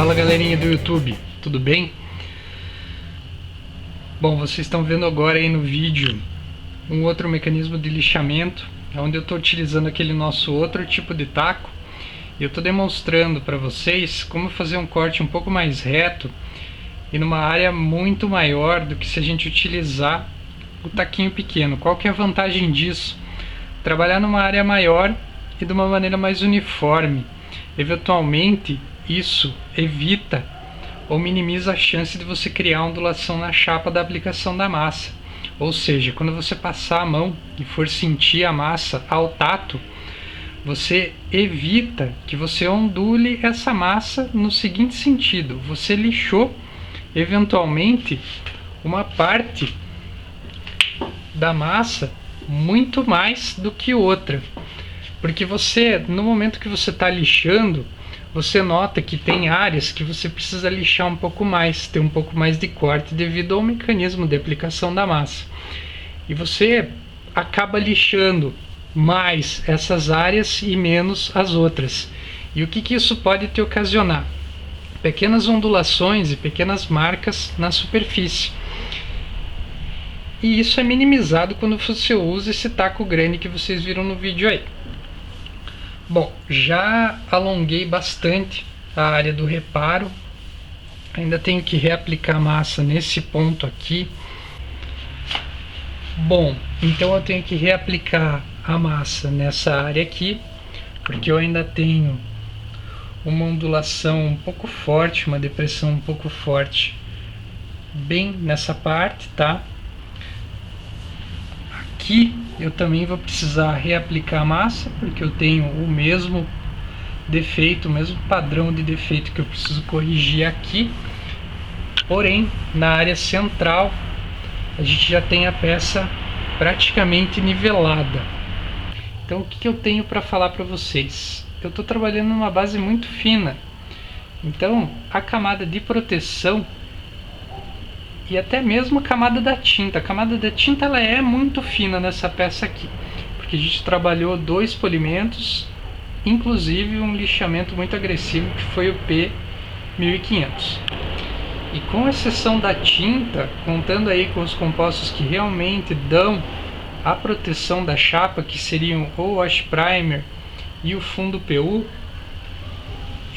Fala galerinha do YouTube, tudo bem? Bom, vocês estão vendo agora aí no vídeo um outro mecanismo de lixamento, onde eu estou utilizando aquele nosso outro tipo de taco. E eu estou demonstrando para vocês como fazer um corte um pouco mais reto e numa área muito maior do que se a gente utilizar o taquinho pequeno. Qual que é a vantagem disso? Trabalhar numa área maior e de uma maneira mais uniforme. Eventualmente isso evita ou minimiza a chance de você criar ondulação na chapa da aplicação da massa. Ou seja, quando você passar a mão e for sentir a massa ao tato, você evita que você ondule essa massa no seguinte sentido: você lixou eventualmente uma parte da massa muito mais do que outra, porque você, no momento que você está lixando, você nota que tem áreas que você precisa lixar um pouco mais, ter um pouco mais de corte devido ao mecanismo de aplicação da massa, e você acaba lixando mais essas áreas e menos as outras. E o que isso pode te ocasionar? Pequenas ondulações e pequenas marcas na superfície. E isso é minimizado quando você usa esse taco grande que vocês viram no vídeo aí. Bom, já alonguei bastante a área do reparo. Ainda tenho que reaplicar a massa nesse ponto aqui. Bom, então eu tenho que reaplicar a massa nessa área aqui, porque eu ainda tenho uma ondulação um pouco forte, uma depressão um pouco forte bem nessa parte, tá? Aqui eu também vou precisar reaplicar a massa, porque eu tenho o mesmo defeito, o mesmo padrão de defeito que eu preciso corrigir aqui. Porém, na área central a gente já tem a peça praticamente nivelada. Então o que eu tenho para falar para vocês? Eu estou trabalhando numa base muito fina, então a camada de proteção e até mesmo a camada da tinta ela é muito fina nessa peça aqui, porque a gente trabalhou 2 polimentos, inclusive um lixamento muito agressivo que foi o P1500. E com exceção da tinta, contando aí com os compostos que realmente dão a proteção da chapa, que seriam o wash primer e o fundo PU,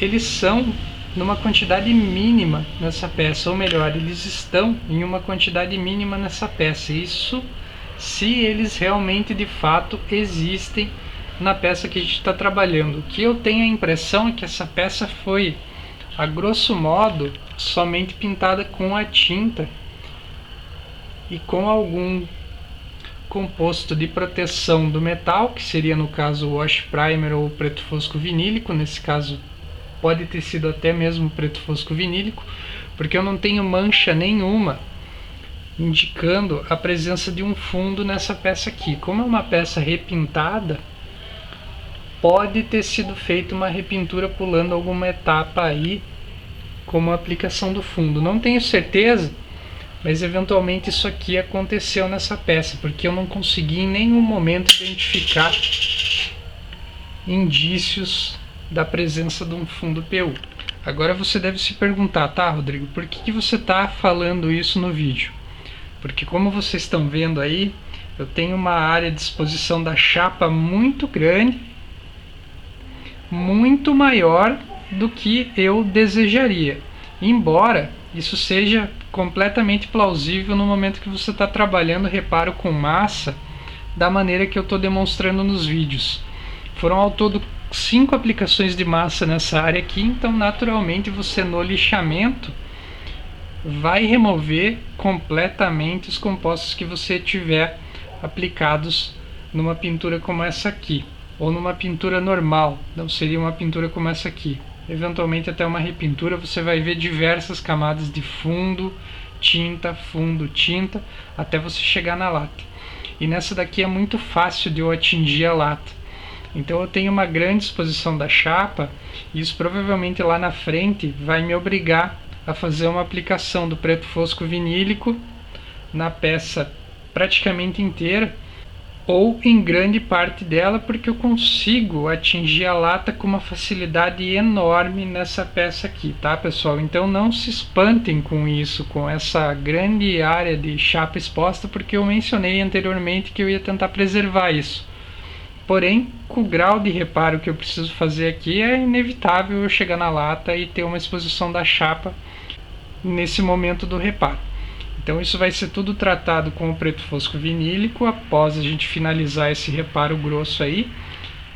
eles são numa quantidade mínima nessa peça, ou melhor, eles estão em uma quantidade mínima nessa peça. Isso se eles realmente de fato existem na peça que a gente está trabalhando. O que eu tenho a impressão é que essa peça foi, a grosso modo, somente pintada com a tinta e com algum composto de proteção do metal, que seria no caso o wash primer ou o preto fosco vinílico. Nesse caso pode ter sido até mesmo preto fosco vinílico, porque eu não tenho mancha nenhuma indicando a presença de um fundo nessa peça aqui. Como é uma peça repintada, pode ter sido feita uma repintura pulando alguma etapa aí, como a aplicação do fundo. Não tenho certeza, mas eventualmente isso aqui aconteceu nessa peça, porque eu não consegui em nenhum momento identificar indícios da presença de um fundo PU. Agora você deve se perguntar, tá, Rodrigo, por que você está falando isso no vídeo? Porque como vocês estão vendo aí, eu tenho uma área de exposição da chapa muito grande, muito maior do que eu desejaria, embora isso seja completamente plausível no momento que você está trabalhando reparo com massa da maneira que eu estou demonstrando nos vídeos. Foram ao todo 5 aplicações de massa nessa área aqui, então naturalmente você no lixamento vai remover completamente os compostos que você tiver aplicados numa pintura como essa aqui, ou numa pintura normal, não seria uma pintura como essa aqui. Eventualmente até uma repintura, você vai ver diversas camadas de fundo, tinta, até você chegar na lata. E nessa daqui é muito fácil de eu atingir a lata. Então eu tenho uma grande exposição da chapa, e isso provavelmente lá na frente vai me obrigar a fazer uma aplicação do preto fosco vinílico na peça praticamente inteira, ou em grande parte dela, porque eu consigo atingir a lata com uma facilidade enorme nessa peça aqui, tá, pessoal? Então não se espantem com isso, com essa grande área de chapa exposta, porque eu mencionei anteriormente que eu ia tentar preservar isso. Porém, com o grau de reparo que eu preciso fazer aqui, é inevitável eu chegar na lata e ter uma exposição da chapa nesse momento do reparo. Então isso vai ser tudo tratado com o preto fosco vinílico após a gente finalizar esse reparo grosso aí.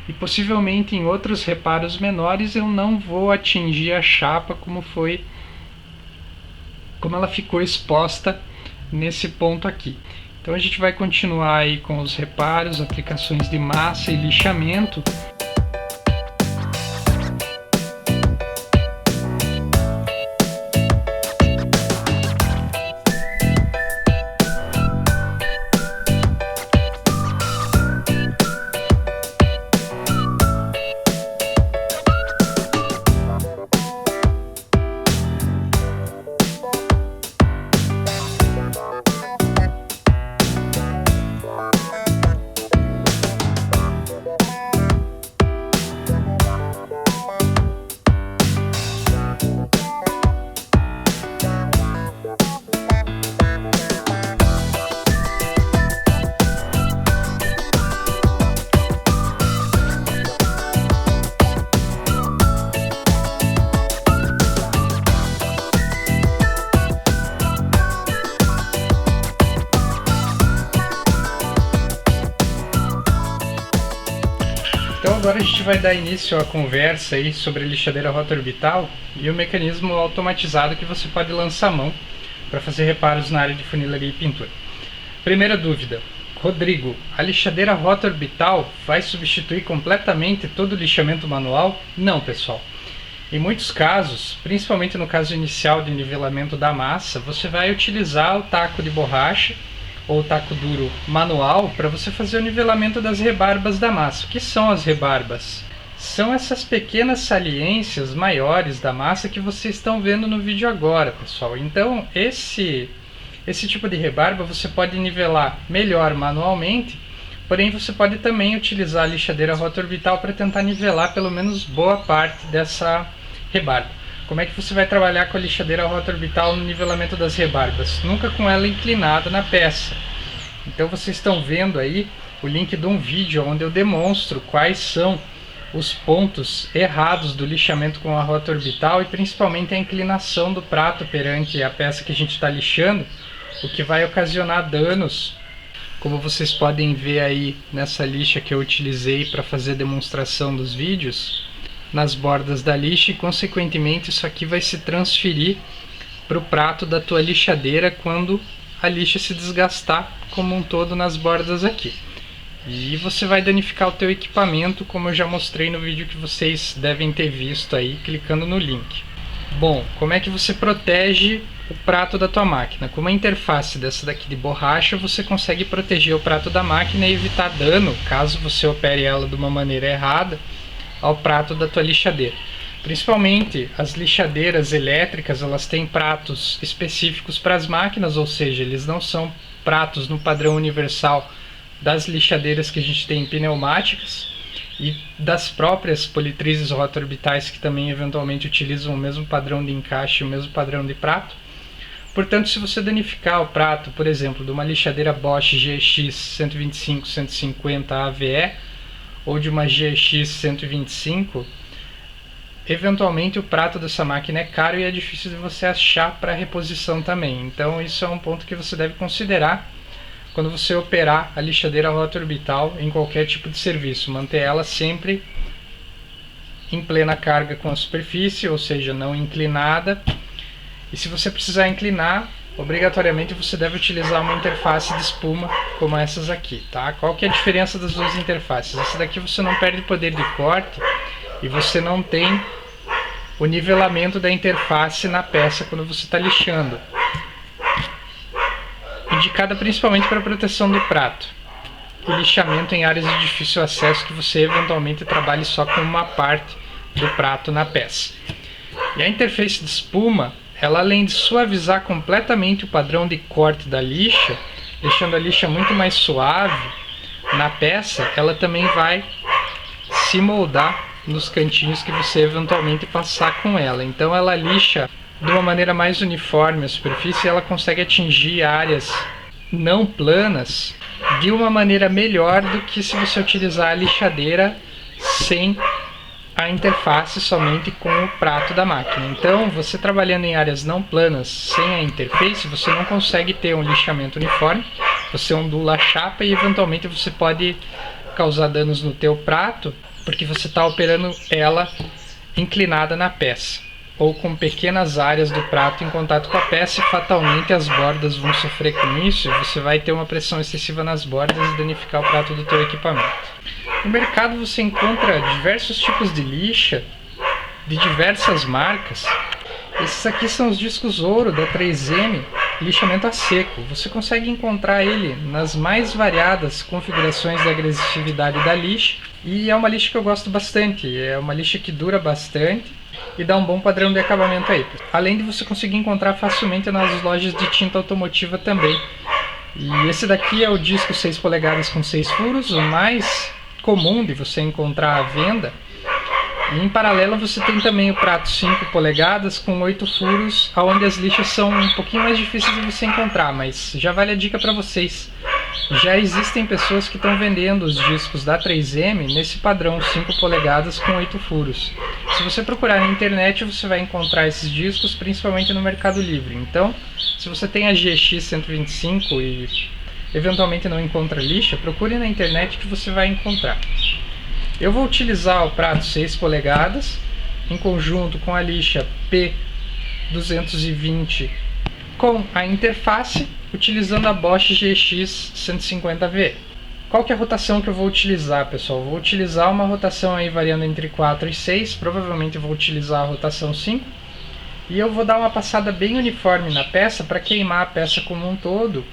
E possivelmente em outros reparos menores eu não vou atingir a chapa como ela ficou exposta nesse ponto aqui. Então a gente vai continuar aí com os reparos, aplicações de massa e lixamento. Então agora a gente vai dar início à conversa aí sobre a lixadeira rota orbital e o mecanismo automatizado que você pode lançar a mão para fazer reparos na área de funilaria e pintura. Primeira dúvida: Rodrigo, a lixadeira rota orbital vai substituir completamente todo o lixamento manual? Não, pessoal. Em muitos casos, principalmente no caso inicial de nivelamento da massa, você vai utilizar o taco de borracha ou taco duro manual para você fazer o nivelamento das rebarbas da massa. O que são as rebarbas? São essas pequenas saliências maiores da massa que vocês estão vendo no vídeo agora, pessoal. Então esse tipo de rebarba você pode nivelar melhor manualmente, porém você pode também utilizar a lixadeira rota orbital para tentar nivelar pelo menos boa parte dessa rebarba. Como é que você vai trabalhar com a lixadeira rota orbital no nivelamento das rebarbas? Nunca com ela inclinada na peça. Então vocês estão vendo aí o link de um vídeo onde eu demonstro quais são os pontos errados do lixamento com a rota orbital e principalmente a inclinação do prato perante a peça que a gente está lixando, o que vai ocasionar danos, como vocês podem ver aí nessa lixa que eu utilizei para fazer a demonstração dos vídeos, nas bordas da lixa, e consequentemente isso aqui vai se transferir para o prato da tua lixadeira quando a lixa se desgastar como um todo nas bordas aqui. E você vai danificar o teu equipamento, como eu já mostrei no vídeo que vocês devem ter visto aí, clicando no link. Bom, como é que você protege o prato da tua máquina? Com uma interface dessa daqui de borracha, você consegue proteger o prato da máquina e evitar dano, caso você opere ela de uma maneira errada, ao prato da tua lixadeira. Principalmente as lixadeiras elétricas, elas têm pratos específicos para as máquinas, ou seja, eles não são pratos no padrão universal das lixadeiras que a gente tem pneumáticas e das próprias politrizes rota orbitais, que também eventualmente utilizam o mesmo padrão de encaixe, o mesmo padrão de prato. Portanto, se você danificar o prato, por exemplo, de uma lixadeira Bosch GX 125-150 AVE ou de uma GX 125, eventualmente o prato dessa máquina é caro e é difícil de você achar para reposição também. Então isso é um ponto que você deve considerar quando você operar a lixadeira rota orbital em qualquer tipo de serviço. Manter ela sempre em plena carga com a superfície, ou seja, não inclinada. E se você precisar inclinar, obrigatoriamente você deve utilizar uma interface de espuma como essas aqui, tá? Qual que é a diferença das duas interfaces? Essa daqui você não perde poder de corte e você não tem o nivelamento da interface na peça quando você está lixando. Indicada principalmente para proteção do prato e lixamento em áreas de difícil acesso que você eventualmente trabalhe só com uma parte do prato na peça. E a interface de espuma, ela além de suavizar completamente o padrão de corte da lixa, deixando a lixa muito mais suave, na peça, ela também vai se moldar nos cantinhos que você eventualmente passar com ela. Então ela lixa de uma maneira mais uniforme a superfície e ela consegue atingir áreas não planas de uma maneira melhor do que se você utilizar a lixadeira sem a interface, somente com o prato da máquina. Então, você trabalhando em áreas não planas sem a interface, você não consegue ter um lixamento uniforme, você ondula a chapa e eventualmente você pode causar danos no teu prato, porque você está operando ela inclinada na peça, ou com pequenas áreas do prato em contato com a peça, e fatalmente as bordas vão sofrer com isso e você vai ter uma pressão excessiva nas bordas e danificar o prato do teu equipamento. No mercado você encontra diversos tipos de lixa, de diversas marcas. Esses aqui são os discos ouro da 3M, lixamento a seco. Você consegue encontrar ele nas mais variadas configurações da agressividade da lixa, e é uma lixa que eu gosto bastante, é uma lixa que dura bastante e dá um bom padrão de acabamento aí. Além de você conseguir encontrar facilmente nas lojas de tinta automotiva também. E esse daqui é o disco 6 polegadas com 6 furos, o mais comum de você encontrar à venda. E em paralelo você tem também o prato 5 polegadas com 8 furos, onde as lixas são um pouquinho mais difíceis de você encontrar, mas já vale a dica para vocês. Já existem pessoas que estão vendendo os discos da 3M nesse padrão 5 polegadas com 8 furos. Se você procurar na internet você vai encontrar esses discos principalmente no Mercado Livre. Então, se você tem a GX 125 e eventualmente não encontra lixa, procure na internet que você vai encontrar. Eu vou utilizar o prato 6 polegadas em conjunto com a lixa P220 com a interface, utilizando a Bosch GX 150V. Qual que é a rotação que eu vou utilizar, pessoal? Vou utilizar uma rotação aí variando entre 4 e 6, provavelmente eu vou utilizar a rotação 5. E eu vou dar uma passada bem uniforme na peça para queimar a peça como um todo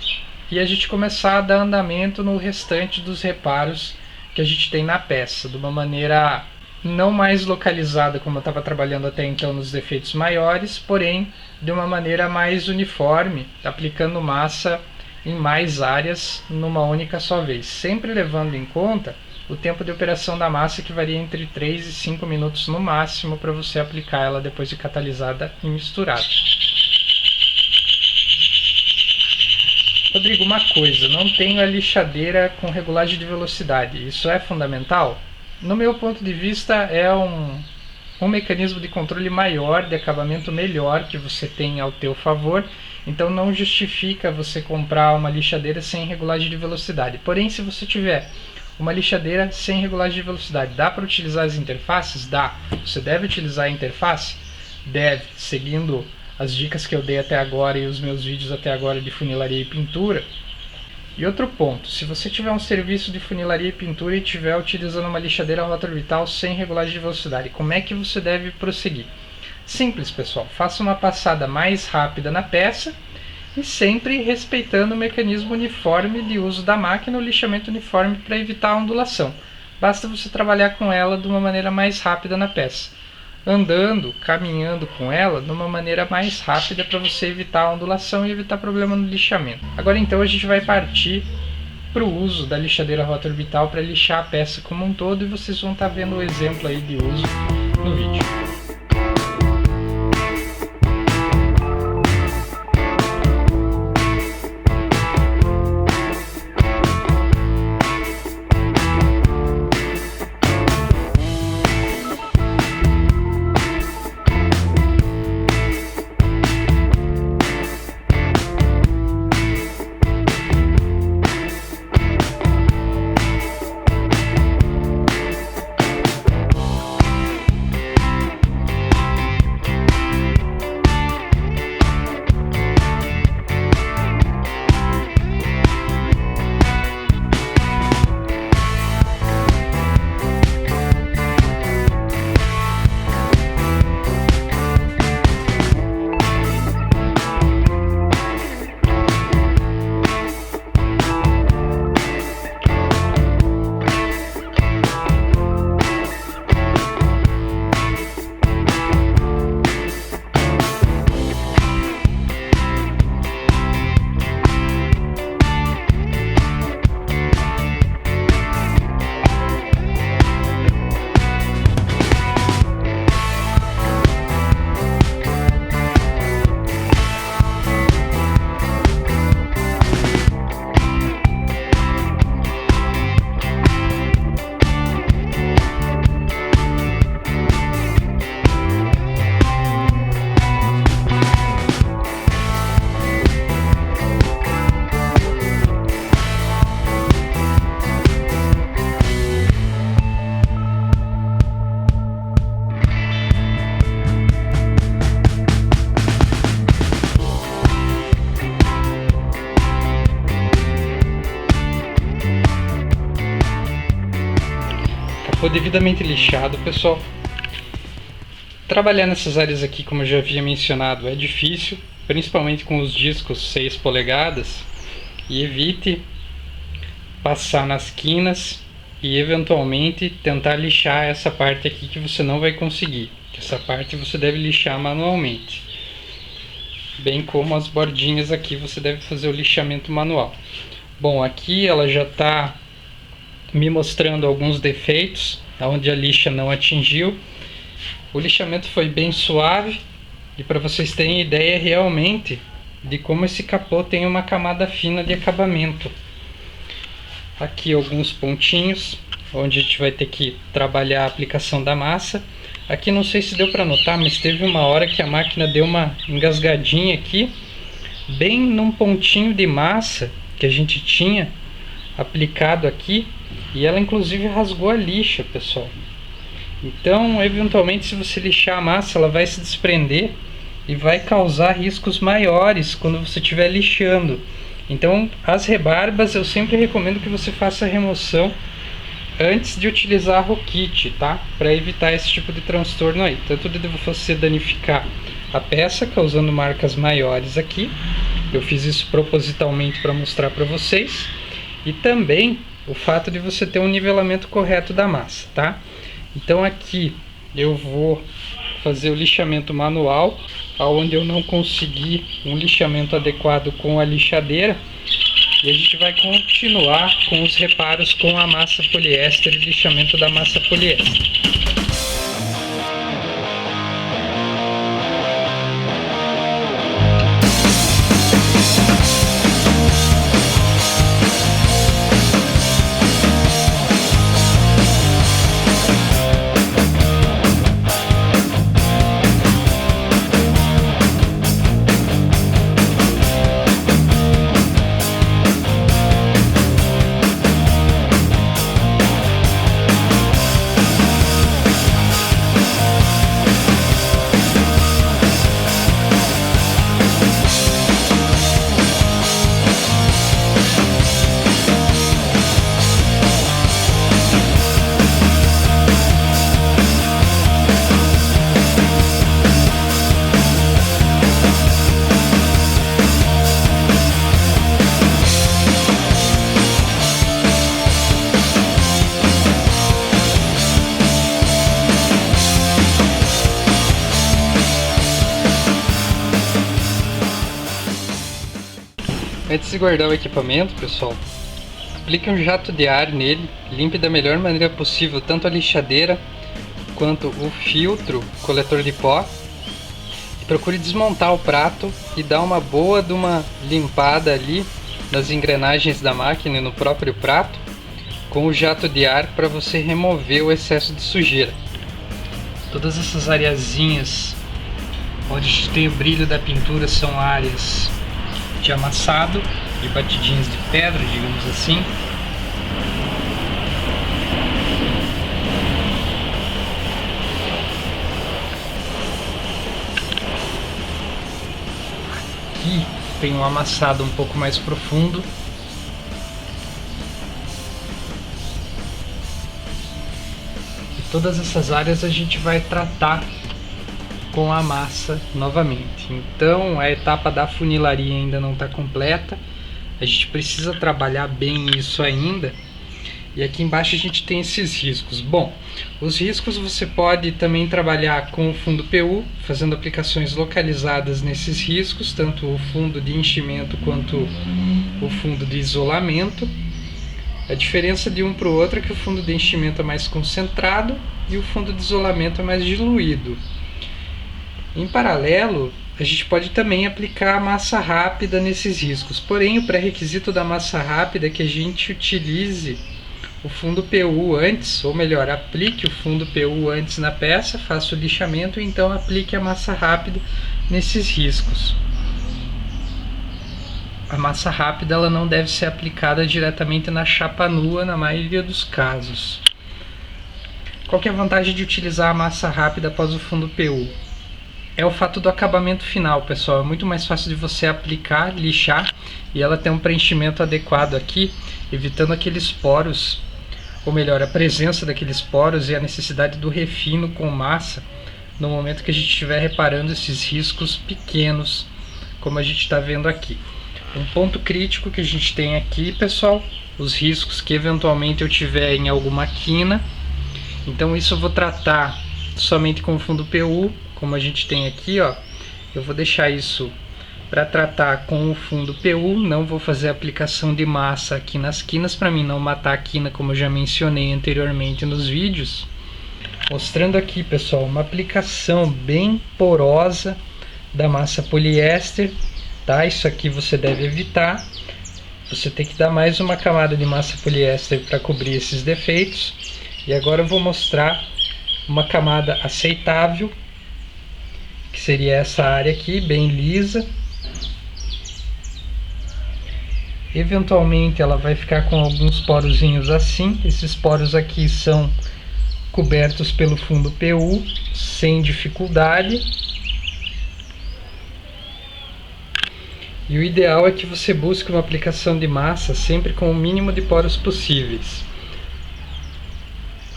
e a gente começar a dar andamento no restante dos reparos que a gente tem na peça, de uma maneira não mais localizada como eu estava trabalhando até então nos defeitos maiores, porém de uma maneira mais uniforme, aplicando massa em mais áreas numa única só vez, sempre levando em conta o tempo de operação da massa, que varia entre 3 e 5 minutos no máximo para você aplicar ela depois de catalisada e misturada. Rodrigo, uma coisa, não tenho a lixadeira com regulagem de velocidade, isso é fundamental? No meu ponto de vista é um mecanismo de controle maior, de acabamento melhor que você tem ao teu favor, então não justifica você comprar uma lixadeira sem regulagem de velocidade. Porém, se você tiver uma lixadeira sem regulagem de velocidade, dá para utilizar as interfaces? Dá. Você deve utilizar a interface? Deve, seguindo as dicas que eu dei até agora e os meus vídeos até agora de funilaria e pintura. E outro ponto, se você tiver um serviço de funilaria e pintura e estiver utilizando uma lixadeira rota orbital sem regulagem de velocidade, como é que você deve prosseguir? Simples, pessoal, faça uma passada mais rápida na peça e sempre respeitando o mecanismo uniforme de uso da máquina, o lixamento uniforme para evitar a ondulação. Basta você trabalhar com ela de uma maneira mais rápida na peça, andando, caminhando com ela de uma maneira mais rápida para você evitar a ondulação e evitar problema no lixamento. Agora então a gente vai partir para o uso da lixadeira rota orbital para lixar a peça como um todo, e vocês vão estar vendo o exemplo aí de uso no vídeo. Ficou devidamente lixado, pessoal. Trabalhar nessas áreas aqui, como eu já havia mencionado, é difícil, principalmente com os discos 6 polegadas, e evite passar nas quinas e eventualmente tentar lixar essa parte aqui que você não vai conseguir. Essa parte você deve lixar manualmente, bem como as bordinhas aqui você deve fazer o lixamento manual. Bom, aqui ela já está me mostrando alguns defeitos onde a lixa não atingiu. O lixamento foi bem suave e para vocês terem ideia realmente de como esse capô tem uma camada fina de acabamento. Aqui alguns pontinhos onde a gente vai ter que trabalhar a aplicação da massa. Aqui não sei se deu para notar, mas teve uma hora que a máquina deu uma engasgadinha aqui, bem num pontinho de massa que a gente tinha aplicado aqui, e ela inclusive rasgou a lixa, pessoal. Então, eventualmente, se você lixar a massa, ela vai se desprender e vai causar riscos maiores quando você estiver lixando. Então, as rebarbas eu sempre recomendo que você faça a remoção antes de utilizar a Rokit, tá? Para evitar esse tipo de transtorno aí, tanto de você danificar a peça, causando marcas maiores aqui. Eu fiz isso propositalmente para mostrar para vocês. E também o fato de você ter um nivelamento correto da massa, tá? Então aqui eu vou fazer o lixamento manual, onde eu não consegui um lixamento adequado com a lixadeira, e a gente vai continuar com os reparos com a massa poliéster e lixamento da massa poliéster. Antes de guardar o equipamento, pessoal, aplique um jato de ar nele, limpe da melhor maneira possível tanto a lixadeira quanto o filtro coletor de pó, e procure desmontar o prato e dar uma boa de uma limpada ali nas engrenagens da máquina e no próprio prato com o jato de ar para você remover o excesso de sujeira. Todas essas areazinhas onde a gente tem o brilho da pintura são áreas de amassado, de batidinhas de pedra, digamos assim. Aqui tem um amassado um pouco mais profundo. E todas essas áreas a gente vai tratar com a massa novamente. Então a etapa da funilaria ainda não está completa, a gente precisa trabalhar bem isso ainda. E aqui embaixo a gente tem esses riscos. Bom, os riscos você pode também trabalhar com o fundo PU, fazendo aplicações localizadas nesses riscos, tanto o fundo de enchimento quanto o fundo de isolamento. A diferença de um para o outro é que o fundo de enchimento é mais concentrado e o fundo de isolamento é mais diluído. Em paralelo, a gente pode também aplicar a massa rápida nesses riscos. Porém, o pré-requisito da massa rápida é que a gente utilize o fundo PU antes, ou melhor, aplique o fundo PU antes na peça, faça o lixamento e então aplique a massa rápida nesses riscos. A massa rápida ela não deve ser aplicada diretamente na chapa nua na maioria dos casos. Qual que é a vantagem de utilizar a massa rápida após o fundo PU? É o fato do acabamento final, pessoal. É muito mais fácil de você aplicar, lixar, e ela tem um preenchimento adequado aqui, evitando aqueles poros ou melhor, a presença daqueles poros e a necessidade do refino com massa no momento que a gente estiver reparando esses riscos pequenos, como a gente está vendo aqui. Um ponto crítico que a gente tem aqui, pessoal, os riscos que eventualmente eu tiver em alguma quina. Então isso eu vou tratar somente com o fundo PU, como a gente tem aqui, ó. Eu vou deixar isso para tratar com o fundo PU, não vou fazer aplicação de massa aqui nas quinas para mim não matar a quina, como eu já mencionei anteriormente nos vídeos. Mostrando aqui, pessoal, uma aplicação bem porosa da massa poliéster, tá? Isso aqui você deve evitar. Você tem que dar mais uma camada de massa poliéster para cobrir esses defeitos. E agora eu vou mostrar uma camada aceitável, que seria essa área aqui, bem lisa. Eventualmente ela vai ficar com alguns porozinhos assim. Esses poros aqui são cobertos pelo fundo PU sem dificuldade. E o ideal é que você busque uma aplicação de massa sempre com o mínimo de poros possíveis.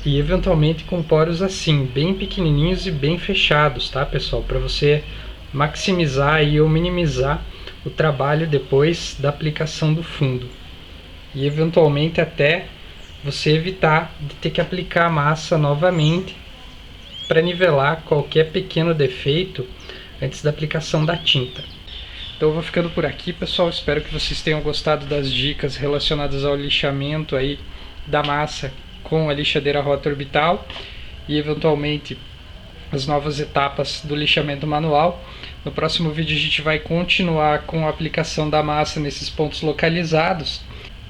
E eventualmente com poros assim, bem pequenininhos e bem fechados, tá, pessoal? Para você maximizar ou minimizar o trabalho depois da aplicação do fundo. E eventualmente até você evitar de ter que aplicar a massa novamente para nivelar qualquer pequeno defeito antes da aplicação da tinta. Então eu vou ficando por aqui, pessoal. Espero que vocês tenham gostado das dicas relacionadas ao lixamento aí da massa com a lixadeira rota orbital e eventualmente as novas etapas do lixamento manual. No próximo vídeo a gente vai continuar com a aplicação da massa nesses pontos localizados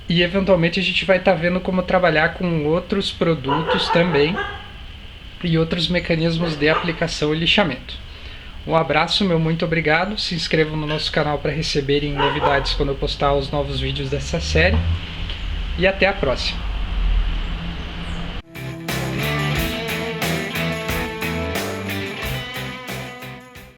e eventualmente a gente vai estar vendo como trabalhar com outros produtos também e outros mecanismos de aplicação e lixamento. Um abraço, meu muito obrigado. Se inscrevam no nosso canal para receberem novidades quando eu postar os novos vídeos dessa série e até a próxima.